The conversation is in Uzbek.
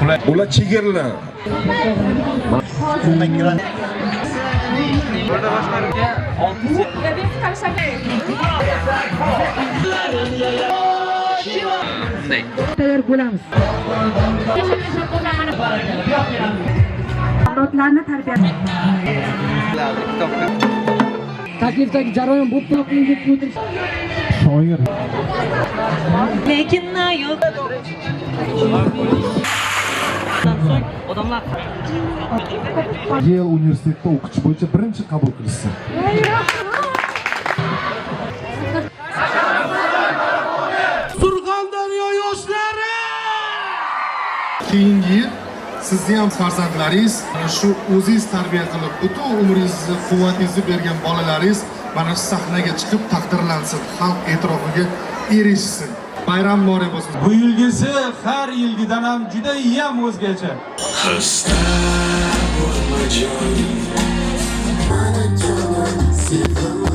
Ular chegirlar. Tayyor bo'lamiz. Avlodlarni tarbiyalash. Taklifdagi jarayon bu to'g'ri deb o'tirish. Shoir. Lekin yo'q. So'ng odamlar Yale universitetida o'qitish bo'yicha birinchi qabul qilishsin. Surxondaryo yoshlari! Keyingi yil sizni ham farzandlaringiz, shu o'zingiz tarbiya qilib, butun umringizni, quvvatingizni bergan bolalaringiz mana shu sahnaga chiqib taqdirlansin, xalq e'tirofiga erishsin. Bayram muborak bo'lsin. Bu yilgisi har yilgidan ham juda ham o'zgacha. Xasta bo'lma jonim, mana jonim, sevdim